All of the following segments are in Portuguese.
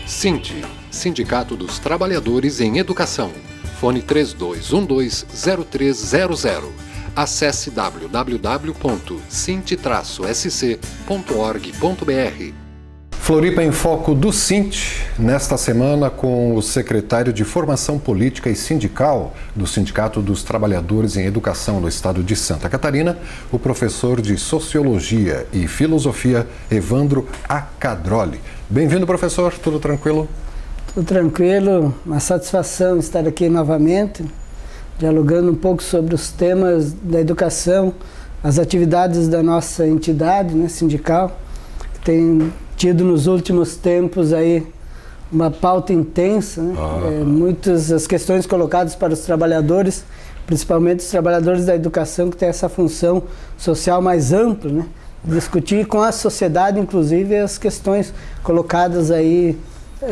SINT, Sindicato dos Trabalhadores em Educação. Fone 3212-0300. Acesse www.sint-sc.org.br. Floripa em Foco do SINT, nesta semana com o secretário de Formação Política e Sindical do Sindicato dos Trabalhadores em Educação do Estado de Santa Catarina, o professor de Sociologia e Filosofia, Evandro Acadroli. Bem-vindo, professor, tudo tranquilo? Tudo tranquilo, uma satisfação estar aqui novamente, dialogando um pouco sobre os temas da educação, as atividades da nossa entidade, né, sindical, que tem tido nos últimos tempos aí uma pauta intensa, né? Muitas as questões colocadas para os trabalhadores, principalmente os trabalhadores da educação, que tem essa função social mais ampla, né? Discutir com a sociedade, inclusive, as questões colocadas aí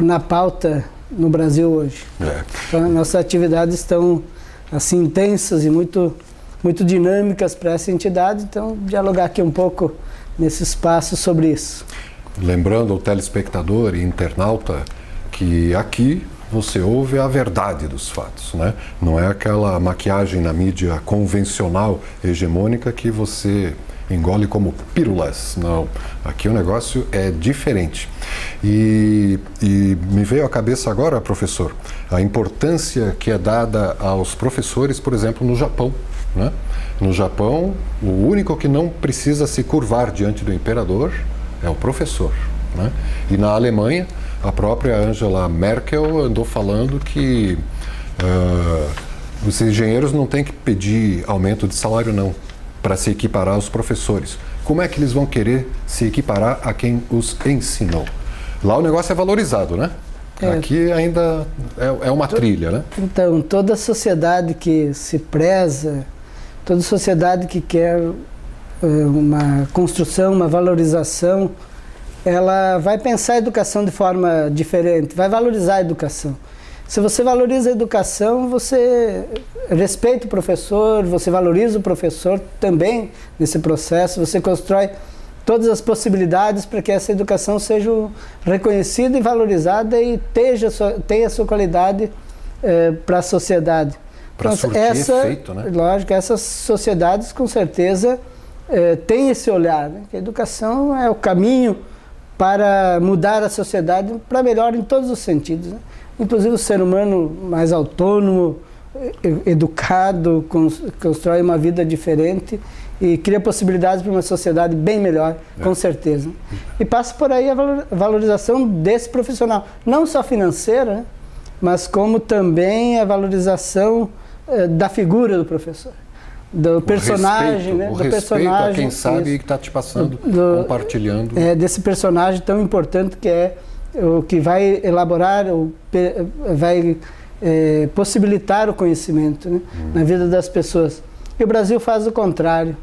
na pauta no Brasil hoje. Então, nossas atividades estão assim intensas e muito dinâmicas para essa entidade, então dialogar aqui um pouco nesse espaço sobre isso. Lembrando ao telespectador e internauta que aqui você ouve a verdade dos fatos, né? Não é aquela maquiagem na mídia convencional, hegemônica, que você engole como pílulas. Não, aqui o negócio é diferente. E me veio à cabeça agora, professor, a importância que é dada aos professores, por exemplo, no Japão, né? No Japão, o único que não precisa se curvar diante do imperador é o professor, né? E na Alemanha, a própria Angela Merkel andou falando que os engenheiros não têm que pedir aumento de salário, não, para se equiparar aos professores. Como é que eles vão querer se equiparar a quem os ensinou? Lá o negócio é valorizado, né? Aqui ainda é uma trilha, né? Então, toda sociedade que se preza, toda sociedade que quer uma construção, uma valorização, ela vai pensar a educação de forma diferente, vai valorizar a educação. Se você valoriza a educação, você respeita o professor, você valoriza o professor também nesse processo, você constrói todas as possibilidades para que essa educação seja reconhecida e valorizada e tenha sua qualidade para a sociedade. Para então, surtir efeito, né? Lógico, essas sociedades com certeza têm esse olhar, né? Que a educação é o caminho para mudar a sociedade para melhor em todos os sentidos, né? Inclusive o ser humano mais autônomo, educado, constrói uma vida diferente e cria possibilidades para uma sociedade bem melhor, com certeza. E passa por aí a valorização desse profissional, não só financeira, né? Mas como também a valorização da figura do professor, do personagem, né? O respeito a quem sabe e que está te passando, compartilhando. Desse personagem tão importante que é o que vai elaborar, vai possibilitar o conhecimento, né? Na vida das pessoas. E o Brasil faz o contrário.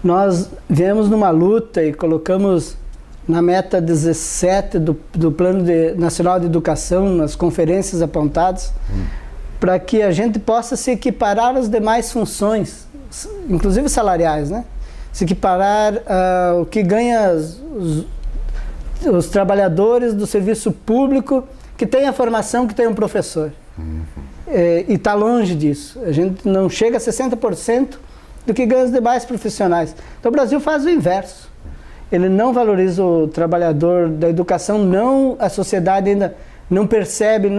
Nós viemos numa luta e colocamos na meta 17 do Plano Nacional de Educação, nas conferências apontadas, para que a gente possa se equiparar às demais funções, inclusive salariais, né? Se equiparar ao que ganha os trabalhadores do serviço público que tem a formação que tem um professor. E está longe disso. A gente não chega a 60% do que ganha os demais profissionais. Então o Brasil faz o inverso. Ele não valoriza o trabalhador da educação, não, a sociedade ainda não percebe,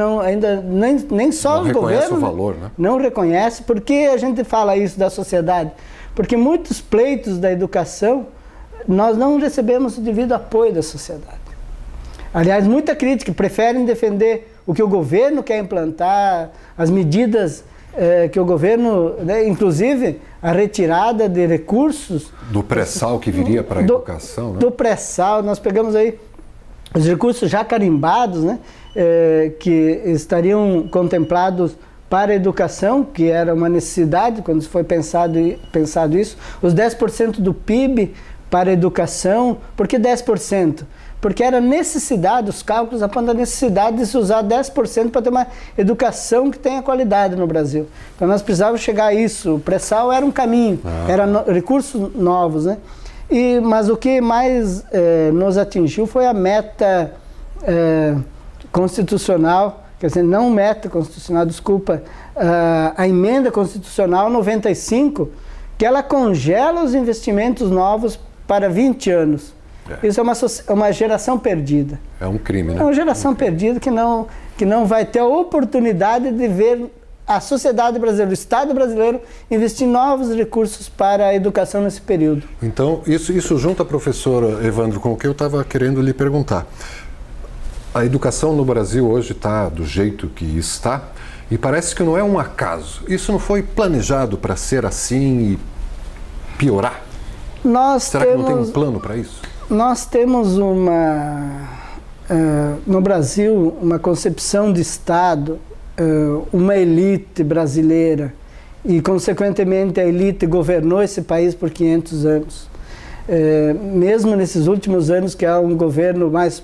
nem só os governos o valor, né? Não reconhece. Por que a gente fala isso da sociedade? Porque muitos pleitos da educação nós não recebemos o devido apoio da sociedade. Aliás, muita crítica, preferem defender o que o governo quer implantar, as medidas que o governo, né, inclusive a retirada de recursos. Do pré-sal que viria para a educação, né? Do pré-sal, nós pegamos aí os recursos já carimbados, né, que estariam contemplados para a educação, que era uma necessidade quando foi pensado isso, os 10% do PIB para a educação. Por que 10%? Porque era necessidade, os cálculos apontam a necessidade de se usar 10% para ter uma educação que tenha qualidade no Brasil. Então nós precisávamos chegar a isso. O pré-sal era um caminho, eram recursos novos, né? Mas o que mais nos atingiu foi a meta constitucional, quer dizer, não meta constitucional, desculpa, a emenda constitucional 95, que ela congela os investimentos novos para 20 anos. Isso é uma geração perdida. É um crime, né? É uma geração perdida que não vai ter a oportunidade de ver a sociedade brasileira, o Estado brasileiro, investir novos recursos para a educação nesse período. Então, isso junta, professor Evandro, com o que eu estava querendo lhe perguntar. A educação no Brasil hoje está do jeito que está e parece que não é um acaso. Isso não foi planejado para ser assim e piorar? Será que não tem um plano para isso? Nós temos no Brasil uma concepção de Estado, uma elite brasileira e, consequentemente, a elite governou esse país por 500 anos. Mesmo nesses últimos anos, que é um governo mais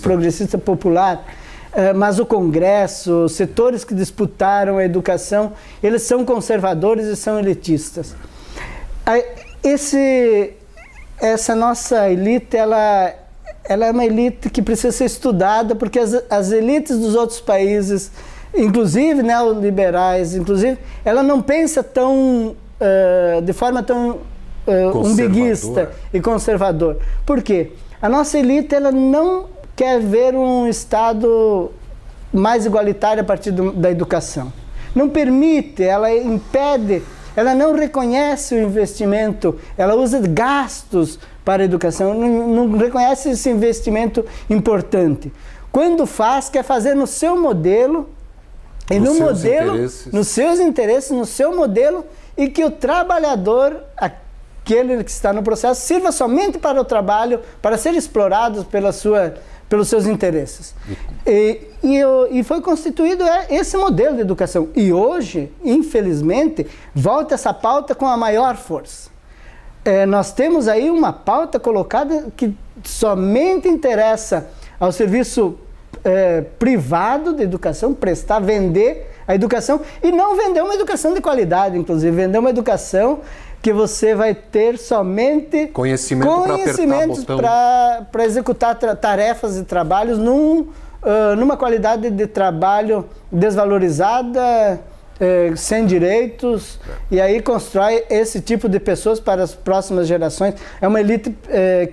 progressista popular, mas o Congresso, os setores que disputaram a educação, eles são conservadores e são elitistas. Essa nossa elite, ela é uma elite que precisa ser estudada, porque as elites dos outros países, inclusive neoliberais, ela não pensa de forma tão umbiguista e conservador. Por quê? A nossa elite, ela não quer ver um Estado mais igualitário a partir da educação. Não permite, ela impede, ela não reconhece o investimento, ela usa gastos para a educação, não reconhece esse investimento importante. Quando faz, quer fazer no seu modelo, e no modelo, nos seus interesses, no seu modelo, e que o trabalhador, aquele que está no processo, sirva somente para o trabalho, para ser explorado pelos seus interesses. E foi constituído esse modelo de educação. E hoje, infelizmente, volta essa pauta com a maior força. Nós temos aí uma pauta colocada que somente interessa ao serviço privado de educação, vender a educação, e não vender uma educação de qualidade, inclusive, vender uma educação que você vai ter somente conhecimentos para executar tarefas e trabalhos numa qualidade de trabalho desvalorizada, sem direitos, e aí constrói esse tipo de pessoas para as próximas gerações. É uma elite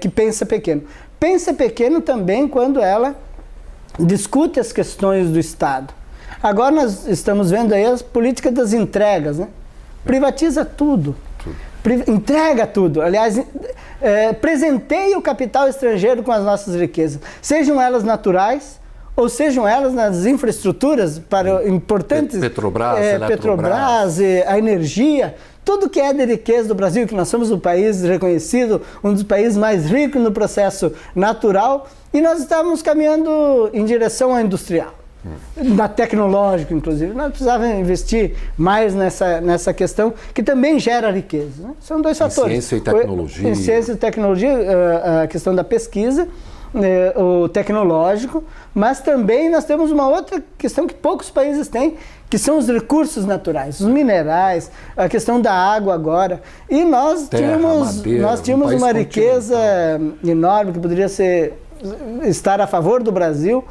que pensa pequeno. Pensa pequeno também quando ela discute as questões do Estado. Agora nós estamos vendo aí as políticas das entregas, né? Privatiza tudo. Entrega tudo. Aliás, presenteia o capital estrangeiro com as nossas riquezas, sejam elas naturais ou sejam elas nas infraestruturas para importantes Petrobras, a energia, tudo que é de riqueza do Brasil, que nós somos um país reconhecido, um dos países mais ricos no processo natural, e nós estávamos caminhando em direção ao industrial. Da tecnológico, inclusive. Nós precisávamos investir mais nessa questão, que também gera riqueza, né? São dois fatores. Ciência e tecnologia. Em ciência e tecnologia, a questão da pesquisa, o tecnológico, mas também nós temos uma outra questão que poucos países têm, que são os recursos naturais, os minerais, a questão da água agora. E nós tínhamos uma riqueza enorme que poderia estar a favor do Brasil,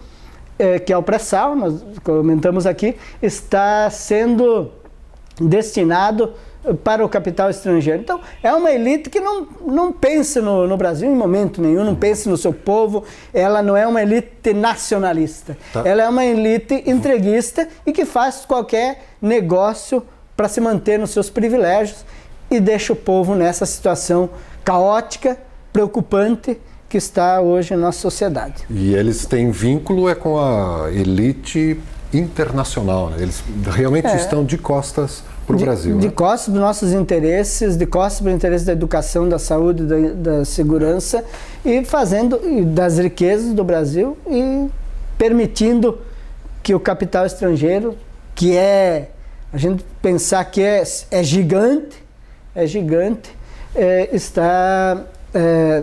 que é o pré-sal, nós comentamos aqui, está sendo destinado para o capital estrangeiro. Então, é uma elite que não pensa no Brasil em momento nenhum, não pensa no seu povo, ela não é uma elite nacionalista. Tá. Ela é uma elite entreguista e que faz qualquer negócio para se manter nos seus privilégios e deixa o povo nessa situação caótica, preocupante, que está hoje na nossa sociedade. E eles têm vínculo com a elite internacional, né? Eles realmente estão de costas para o Brasil. De costas para os nossos interesses, de costas para o interesse da educação, da saúde, da segurança, e das riquezas do Brasil, e permitindo que o capital estrangeiro, que a gente pensar que é gigante, está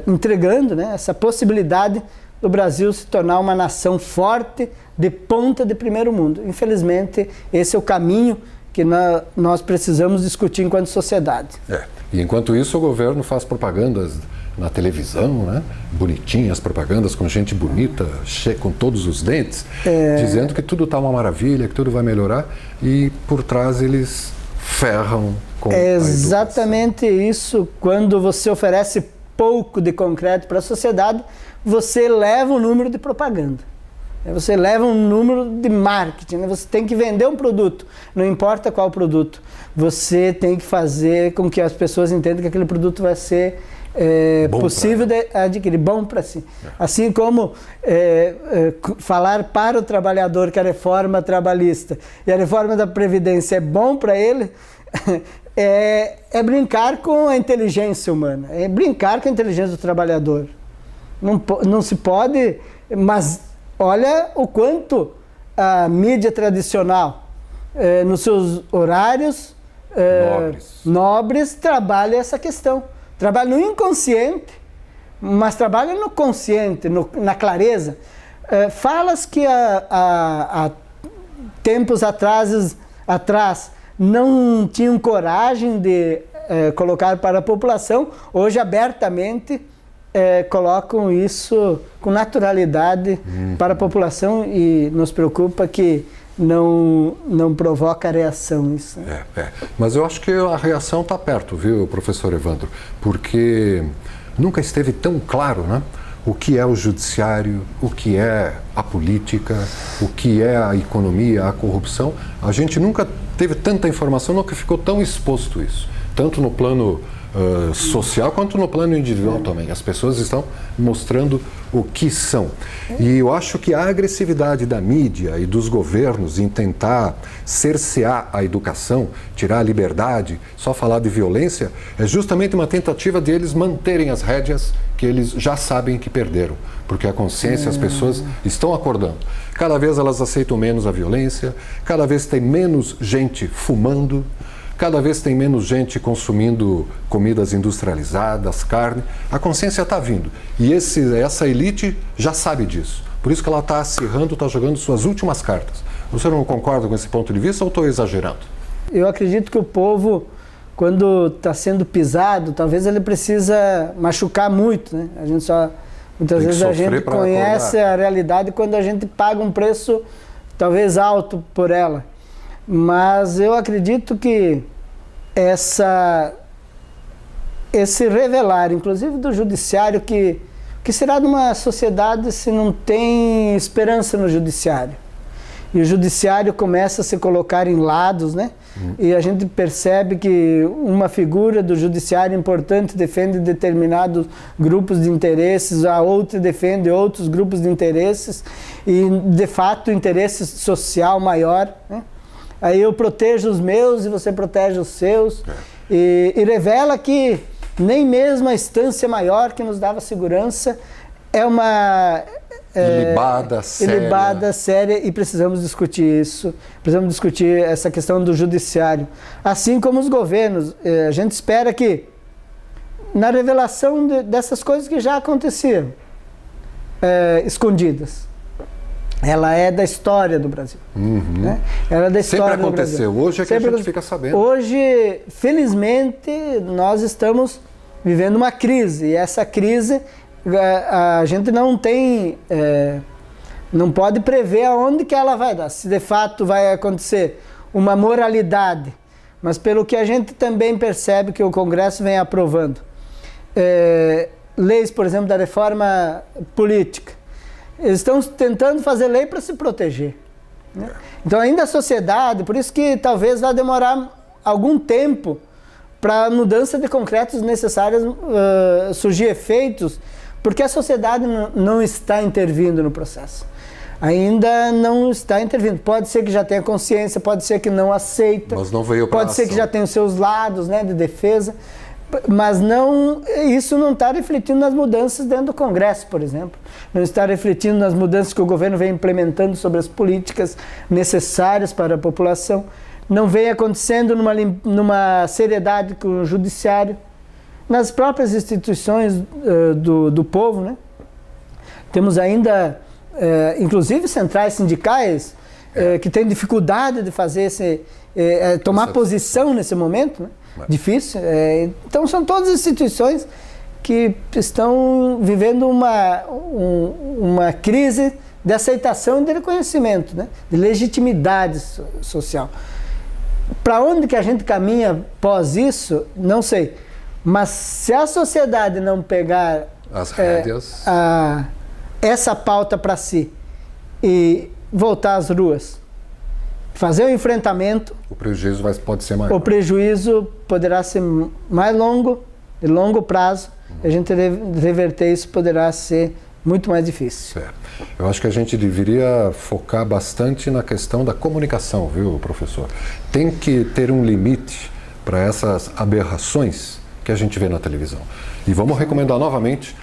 entregando, né, essa possibilidade do Brasil se tornar uma nação forte, de ponta de primeiro mundo. Infelizmente, esse é o caminho que nós precisamos discutir enquanto sociedade. E enquanto isso, o governo faz propagandas na televisão, né? Bonitinha, as propagandas com gente bonita, com todos os dentes, dizendo que tudo está uma maravilha, que tudo vai melhorar, e por trás eles ferram com É exatamente isso. Quando você oferece pouco de concreto para a sociedade, você leva um número de propaganda. Você leva um número de marketing, né? Você tem que vender um produto, não importa qual produto. Você tem que fazer com que as pessoas entendam que aquele produto vai ser possível de adquirir, bom para si. Assim como falar para o trabalhador que a reforma trabalhista e a reforma da Previdência é bom para ele, é brincar com a inteligência humana, é brincar com a inteligência do trabalhador. Não se pode, mas olha o quanto a mídia tradicional, nos seus horários nobres, trabalha essa questão. Trabalha no inconsciente, mas trabalha no consciente, na clareza. Falas que há tempos atrás não tinham coragem de colocar para a população, hoje abertamente colocam isso com naturalidade para a população, e nos preocupa que não provoca reação isso. Mas eu acho que a reação está perto, viu, professor Evandro? Porque nunca esteve tão claro, né? O que é o judiciário, o que é a política, o que é a economia, a corrupção. A gente nunca teve tanta informação, nunca ficou tão exposto isso. Tanto no plano social quanto no plano individual também. As pessoas estão mostrando o que são. E eu acho que a agressividade da mídia e dos governos em tentar cercear a educação, tirar a liberdade, só falar de violência, é justamente uma tentativa de eles manterem as rédeas que eles já sabem que perderam. Porque a consciência, as pessoas estão acordando. Cada vez elas aceitam menos a violência, cada vez tem menos gente fumando, cada vez tem menos gente consumindo comidas industrializadas, carne. A consciência está vindo. E essa elite já sabe disso. Por isso que ela está acirrando, está jogando suas últimas cartas. Você não concorda com esse ponto de vista ou estou exagerando? Eu acredito que o povo, quando está sendo pisado, talvez ele precisa machucar muito, né? Muitas vezes a gente conhece a realidade quando a gente paga um preço talvez alto por ela. Mas eu acredito que esse revelar, inclusive do judiciário, que será de uma sociedade se não tem esperança no judiciário. E o judiciário começa a se colocar em lados, né? E a gente percebe que uma figura do judiciário importante defende determinados grupos de interesses, a outra defende outros grupos de interesses, e de fato o interesse social maior, né? Aí eu protejo os meus e você protege os seus. E revela que nem mesmo a instância maior que nos dava segurança é uma ilibada, séria, e precisamos discutir isso. Precisamos discutir essa questão do judiciário. Assim como os governos. A gente espera que, na revelação dessas coisas que já aconteciam, escondidas, ela é da história do Brasil. Né? Ela é da história Sempre aconteceu. Hoje é que a gente fica sabendo. Hoje, felizmente, nós estamos vivendo uma crise. E essa crise, a gente não pode prever aonde que ela vai dar. Se de fato vai acontecer uma moralidade. Mas pelo que a gente também percebe que o Congresso vem aprovando. Leis, por exemplo, da reforma política. Eles estão tentando fazer lei para se proteger. Né? Então ainda a sociedade, por isso que talvez vai demorar algum tempo para a mudança de concretos necessárias surgir efeitos, porque a sociedade não está intervindo no processo. Ainda não está intervindo. Pode ser que já tenha consciência, pode ser que não aceita, mas não veio para pode ser que já tenha os seus lados, né, de defesa. Mas isso não está refletindo nas mudanças dentro do Congresso, por exemplo. Não está refletindo nas mudanças que o governo vem implementando sobre as políticas necessárias para a população. Não vem acontecendo numa seriedade com o judiciário, nas próprias instituições do povo, né? Temos ainda, inclusive, centrais sindicais que têm dificuldade de fazer tomar posição nesse momento, né? Difícil. Então são todas instituições que estão vivendo uma crise de aceitação e de reconhecimento, né? De legitimidade social. Para onde que a gente caminha após isso, não sei. Mas se a sociedade não pegar as rédeas, essa pauta para si e voltar às ruas, fazer o enfrentamento, o prejuízo pode ser maior. O prejuízo poderá ser mais longo, de longo prazo, e a gente reverter isso poderá ser muito mais difícil. Certo. Eu acho que a gente deveria focar bastante na questão da comunicação, viu, professor? Tem que ter um limite para essas aberrações que a gente vê na televisão. E vamos recomendar novamente,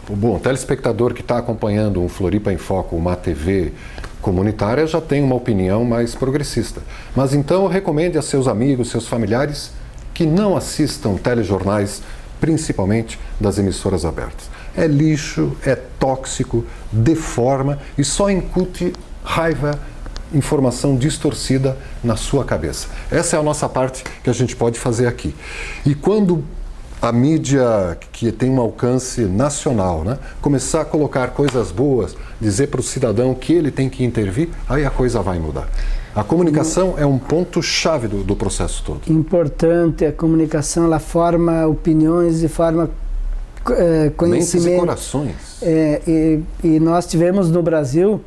o telespectador que está acompanhando um Floripa em Foco, uma TV comunitária, já tem uma opinião mais progressista. Mas então eu recomendo a seus amigos, seus familiares, que não assistam telejornais, principalmente das emissoras abertas. É lixo, é tóxico, deforma e só incute raiva, informação distorcida na sua cabeça. Essa é a nossa parte que a gente pode fazer aqui. E quando a mídia, que tem um alcance nacional, né, começar a colocar coisas boas, dizer para o cidadão que ele tem que intervir, aí a coisa vai mudar. A comunicação é um ponto-chave do processo todo. Importante, a comunicação, ela forma opiniões e forma conhecimento. Mentes e corações. E nós tivemos no Brasil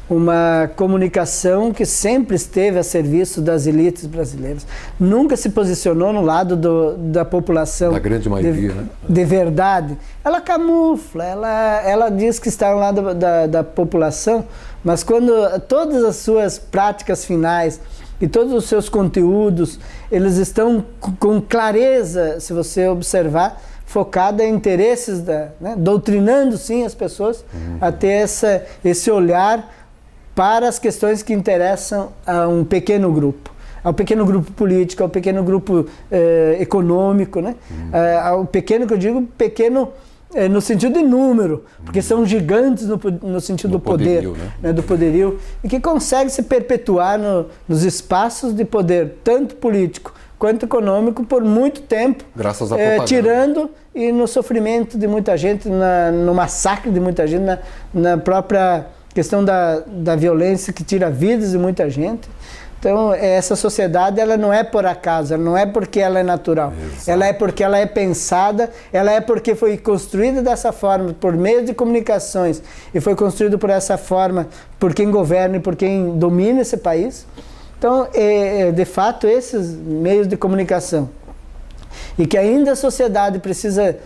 uma comunicação que sempre esteve a serviço das elites brasileiras. Nunca se posicionou no lado da população. Da grande maioria, né? De verdade. Ela camufla, ela diz que está ao lado da população, mas quando todas as suas práticas finais e todos os seus conteúdos, eles estão com clareza, se você observar, focada em interesses, doutrinando sim as pessoas a ter esse olhar para as questões que interessam a um pequeno grupo, ao pequeno grupo político, ao pequeno grupo econômico, né? Ao pequeno, que eu digo, pequeno no sentido de número, porque são gigantes no sentido do poder, né? Do poderio, e que consegue se perpetuar nos espaços de poder, tanto político quanto econômico, por muito tempo, graças à propaganda. Tirando e no sofrimento de muita gente, no massacre de muita gente, na própria questão da violência que tira vidas de muita gente. Então, essa sociedade, ela não é por acaso, ela não é porque ela é natural. Exato. Ela é porque ela é pensada, ela é porque foi construída dessa forma, por meio de comunicações, e foi construído por essa forma, por quem governa e por quem domina esse país. Então, de fato, esses meios de comunicação, e que ainda a sociedade precisa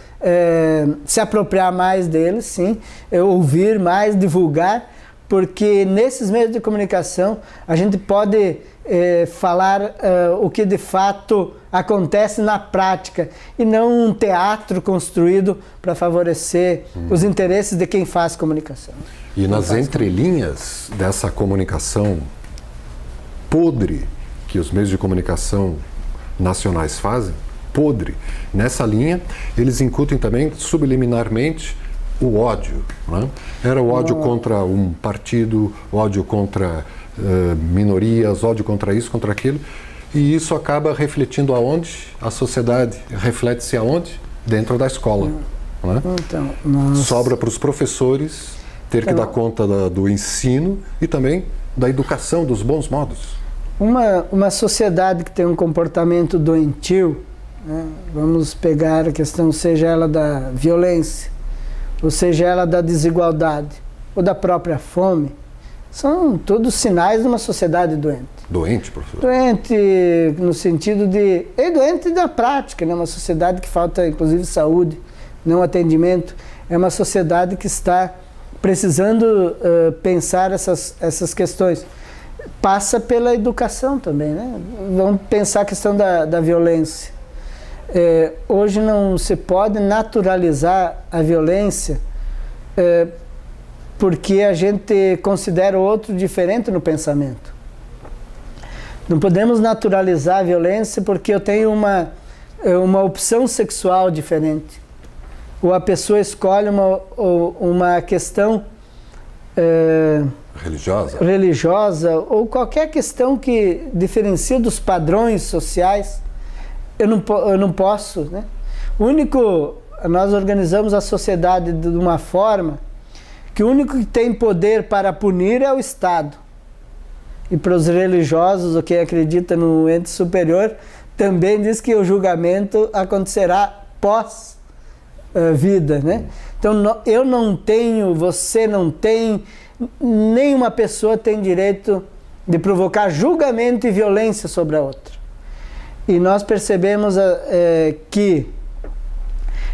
se apropriar mais deles, sim, ouvir mais, divulgar, porque nesses meios de comunicação a gente pode falar o que de fato acontece na prática, e não um teatro construído para favorecer os interesses de quem faz comunicação. E nas entrelinhas dessa comunicação podre que os meios de comunicação nacionais fazem, podre, nessa linha, eles incutem também subliminarmente o ódio, né? Era o ódio contra um partido, ódio contra minorias, ódio contra isso, contra aquilo, e isso acaba refletindo aonde? A sociedade reflete-se aonde? Dentro da escola, né? Então, sobra para os professores ter que dar conta do ensino e também da educação, dos bons modos. Uma sociedade que tem um comportamento doentio, né? Vamos pegar a questão, seja ela da violência, ou seja ela da desigualdade, ou da própria fome, são todos sinais de uma sociedade doente. Doente, professor? Doente no sentido de... É doente da prática, né? Uma sociedade que falta, inclusive, saúde, não atendimento. É uma sociedade que está precisando pensar essas questões. Passa pela educação também, né? Vamos pensar a questão da violência. Hoje não se pode naturalizar a violência porque a gente considera o outro diferente no pensamento. Não podemos naturalizar a violência porque eu tenho uma opção sexual diferente. Ou a pessoa escolhe uma questão religiosa, ou qualquer questão que diferencia dos padrões sociais. Eu não posso, né? nós organizamos a sociedade de uma forma que o único que tem poder para punir é o Estado. E para os religiosos, ou quem acredita no ente superior, também diz que o julgamento acontecerá pós-vida, né? Então, eu não tenho, você não tem, nenhuma pessoa tem direito de provocar julgamento e violência sobre a outra. E nós percebemos que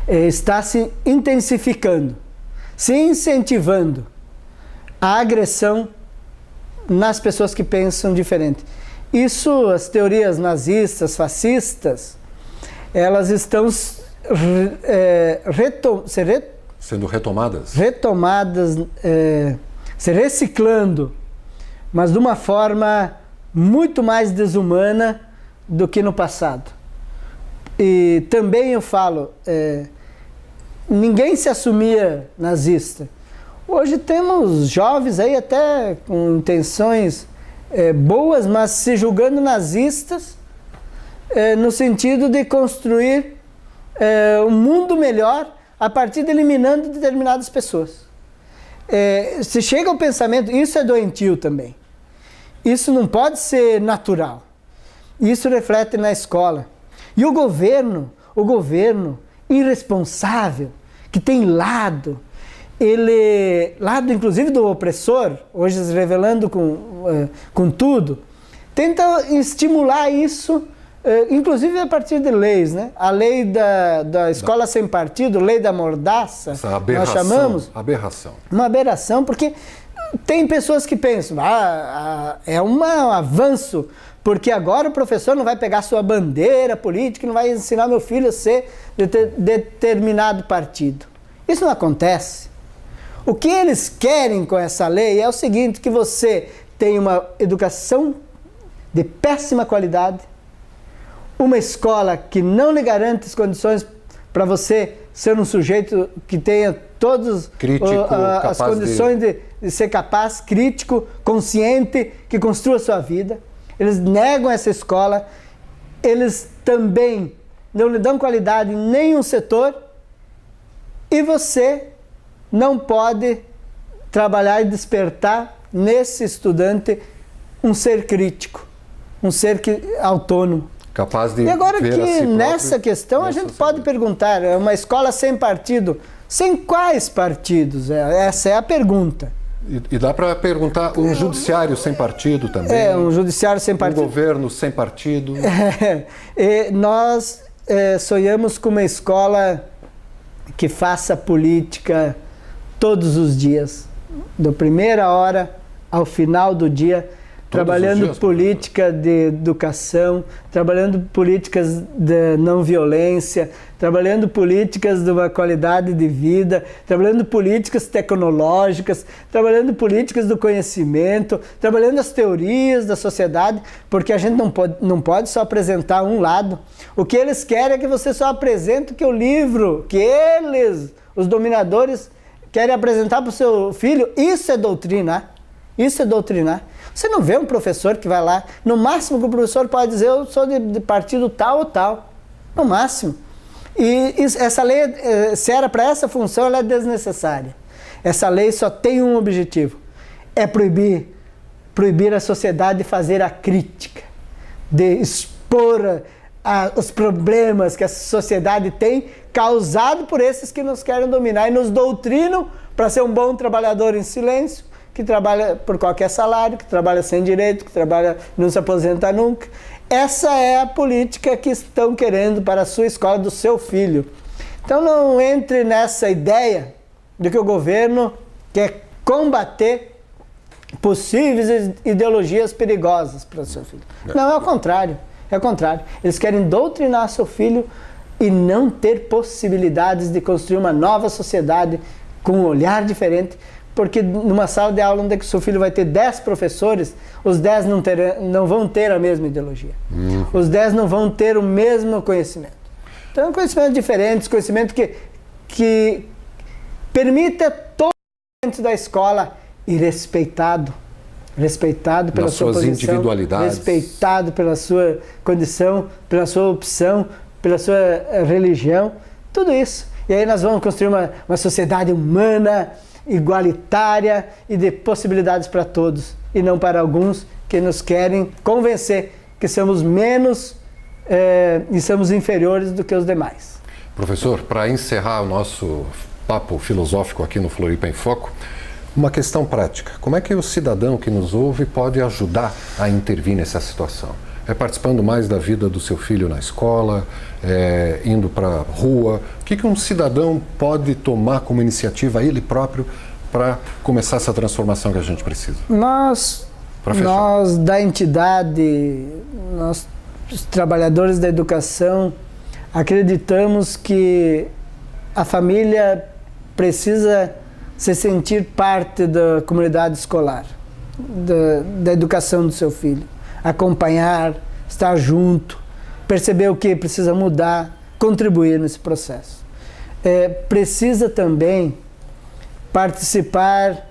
está se intensificando, se incentivando a agressão nas pessoas que pensam diferente. Isso, as teorias nazistas, fascistas, elas estão sendo retomadas, se reciclando, mas de uma forma muito mais desumana do que no passado. E também eu falo, ninguém se assumia nazista. Hoje temos jovens aí até com intenções boas, mas se julgando nazistas no sentido de construir um mundo melhor a partir de eliminando determinadas pessoas. Se chega ao pensamento, isso é doentio também. Isso não pode ser natural. Isso reflete na escola. E o governo irresponsável, que tem lado inclusive do opressor, hoje se revelando com tudo, tenta estimular isso, inclusive a partir de leis, né? A lei da escola sem partido, lei da mordaça, essa aberração, nós chamamos. Aberração. Uma aberração, porque tem pessoas que pensam, é um avanço, porque agora o professor não vai pegar sua bandeira política, não vai ensinar meu filho a ser de determinado partido. Isso não acontece. O que eles querem com essa lei é o seguinte, que você tenha uma educação de péssima qualidade, uma escola que não lhe garante as condições para você ser um sujeito que tenha todas as condições de ser capaz, crítico, consciente, que construa a sua vida. Eles negam essa escola, eles também não lhe dão qualidade em nenhum setor e você não pode trabalhar e despertar nesse estudante um ser crítico, um ser autônomo. Capaz de e agora ver que a si nessa questão a gente pode perguntar, é uma escola sem partido, sem quais partidos? Essa é a pergunta. E dá para perguntar, um judiciário sem partido também? Um judiciário sem partido. Um governo sem partido. Nós sonhamos com uma escola que faça política todos os dias, da primeira hora ao final do dia, trabalhando política de educação, trabalhando políticas de não violência, trabalhando políticas de uma qualidade de vida, trabalhando políticas tecnológicas, trabalhando políticas do conhecimento, trabalhando as teorias da sociedade, porque a gente não pode só apresentar um lado. O que eles querem é que você só apresente o livro que eles, os dominadores, querem apresentar para o seu filho. Isso é doutrinar. Isso é doutrinar. Você não vê um professor que vai lá, no máximo que o professor pode dizer, eu sou de partido tal ou tal, no máximo. E essa lei, se era para essa função, ela é desnecessária. Essa lei só tem um objetivo, é proibir a sociedade de fazer a crítica, de expor os problemas que a sociedade tem, causado por esses que nos querem dominar e nos doutrinam para ser um bom trabalhador em silêncio, que trabalha por qualquer salário, que trabalha sem direito, que trabalha não se aposenta nunca. Essa é a política que estão querendo para a sua escola, do seu filho. Então não entre nessa ideia de que o governo quer combater possíveis ideologias perigosas para o seu filho. Não, é o contrário. É o contrário. Eles querem doutrinar seu filho e não ter possibilidades de construir uma nova sociedade com um olhar diferente, porque numa sala de aula onde o seu filho vai ter 10 professores, os 10 não vão ter a mesma ideologia. Os 10 não vão ter o mesmo conhecimento. Então é um conhecimento diferente, conhecimento que permita todo dentro da escola e respeitado pela sua posição, individualidades, respeitado pela sua condição, pela sua opção, pela sua religião, tudo isso. E aí nós vamos construir uma sociedade humana, igualitária e de possibilidades para todos, e não para alguns que nos querem convencer que somos menos e somos inferiores do que os demais. Professor, para encerrar o nosso papo filosófico aqui no Floripa em Foco, uma questão prática. Como é que o cidadão que nos ouve pode ajudar a intervir nessa situação? É participando mais da vida do seu filho na escola, indo para a rua? O que um cidadão pode tomar como iniciativa ele próprio para começar essa transformação que a gente precisa? Nós da entidade, nós, os trabalhadores da educação, acreditamos que a família precisa se sentir parte da comunidade escolar, da educação do seu filho. Acompanhar, estar junto, perceber o que precisa mudar, contribuir nesse processo. Precisa também participar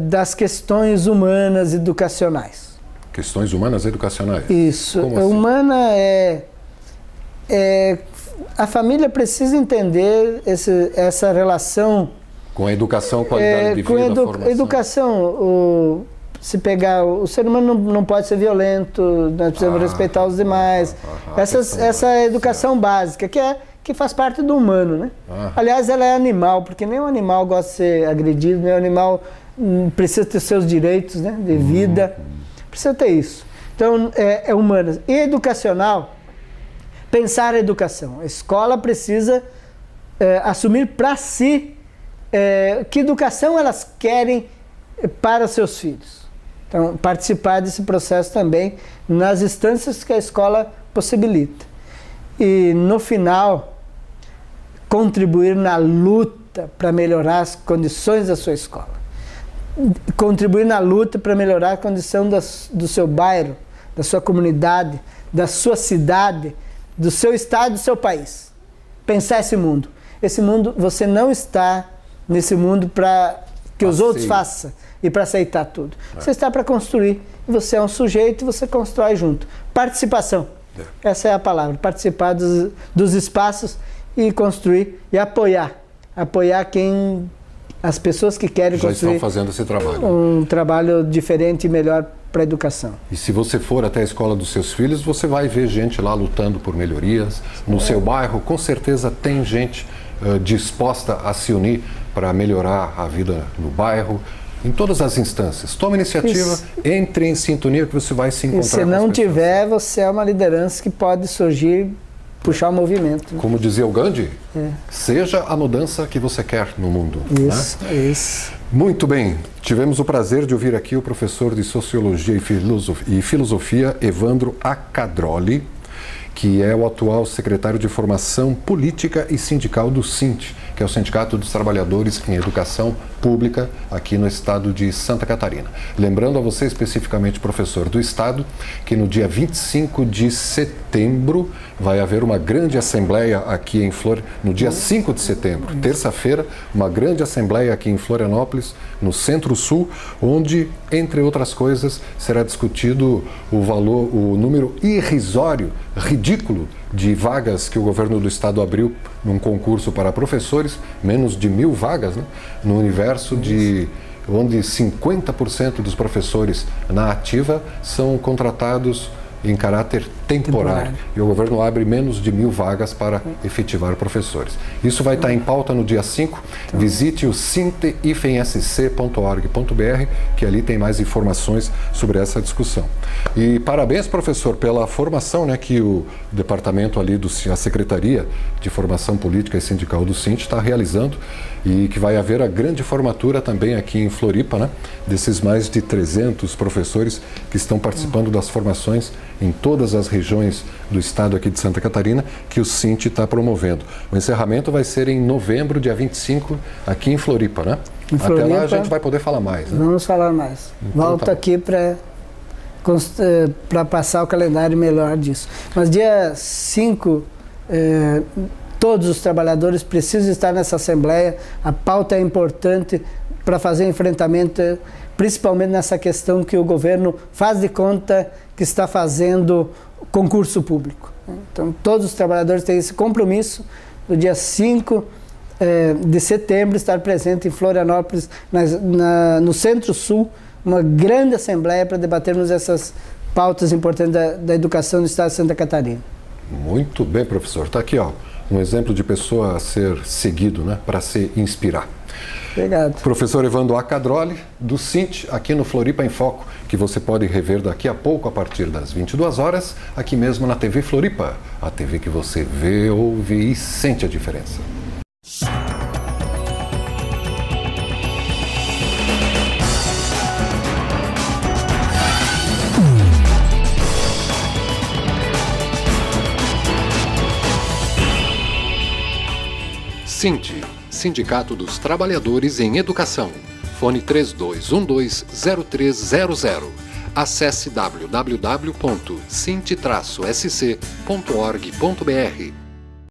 das questões humanas educacionais. Questões humanas educacionais? Isso. Como assim? Humana a família precisa entender essa relação com a educação, qualidade de vida, formação. Educação, se pegar, o ser humano não pode ser violento, nós precisamos respeitar os demais. Essa educação básica, que faz parte do humano, né? Aliás, ela é animal, porque nenhum animal gosta de ser agredido, nenhum animal precisa ter seus direitos, né, de vida, precisa ter isso. Então, é humana. E educacional, pensar a educação. A escola precisa assumir para si que educação elas querem para seus filhos. Então, participar desse processo também nas instâncias que a escola possibilita. E, no final, contribuir na luta para melhorar as condições da sua escola. Contribuir na luta para melhorar a condição do seu bairro, da sua comunidade, da sua cidade, do seu estado, do seu país. Pensar esse mundo. Esse mundo, você não está nesse mundo para que os outros façam e para aceitar tudo. Você está para construir. Você é um sujeito e você constrói junto. Participação. Essa é a palavra. Participar dos espaços e construir e apoiar. Apoiar as pessoas que querem construir. Já estão fazendo esse trabalho. Um trabalho diferente e melhor para a educação. E se você for até a escola dos seus filhos, você vai ver gente lá lutando por melhorias. No seu bairro, com certeza tem gente disposta a se unir para melhorar a vida no bairro, em todas as instâncias. Tome iniciativa, entre em sintonia que você vai se encontrar com as pessoas. E se não tiver, você é uma liderança que pode surgir, puxar o movimento. Como dizia o Gandhi, seja a mudança que você quer no mundo. Isso, né? Isso. Muito bem, tivemos o prazer de ouvir aqui o professor de Sociologia e Filosofia, Evandro Accadroli, que é o atual secretário de Formação Política e Sindical do SINT, que é o Sindicato dos Trabalhadores em Educação Pública aqui no estado de Santa Catarina. Lembrando a você, especificamente professor do estado, que no dia 25 de setembro vai haver uma grande assembleia aqui em no dia 5 de setembro, terça-feira, uma grande assembleia aqui em Florianópolis, no Centro-Sul, onde, entre outras coisas, será discutido o número irrisório, ridículo, de vagas que o governo do estado abriu num concurso para professores, menos de 1.000 vagas, né? No universo onde 50% dos professores na ativa são contratados em caráter temporário. E o governo abre menos de 1.000 vagas para efetivar professores. Isso vai estar em pauta no dia 5. Visite o sint-sc.org.br, que ali tem mais informações sobre essa discussão. E parabéns, professor, pela formação, né, que o departamento ali, a Secretaria de Formação Política e Sindical do SINT está realizando, e que vai haver a grande formatura também aqui em Floripa, né, desses mais de 300 professores que estão participando das formações em todas as regiões do estado aqui de Santa Catarina, que o SINT está promovendo. O encerramento vai ser em novembro, dia 25, aqui em Floripa, né? Em Floripa, até lá a gente vai poder falar mais, né? Vamos falar mais. Então, Volto aqui para passar o calendário melhor disso. Mas dia 5, todos os trabalhadores precisam estar nessa assembleia. A pauta é importante para fazer enfrentamento, principalmente nessa questão que o governo faz de conta que está fazendo concurso público. Então, todos os trabalhadores têm esse compromisso no dia 5 de setembro, estar presente em Florianópolis, no Centro-Sul, uma grande assembleia para debatermos essas pautas importantes da educação no estado de Santa Catarina. Muito bem, professor. Está aqui, ó, um exemplo de pessoa a ser seguido, né, para se inspirar. Obrigado. Professor Evandro Acadroli, do CINT, aqui no Floripa em Foco, que você pode rever daqui a pouco, a partir das 22 horas, aqui mesmo na TV Floripa, a TV que você vê, ouve e sente a diferença. SINT, Sindicato dos Trabalhadores em Educação. Fone 3212-0300. Acesse www.sint-sc.org.br.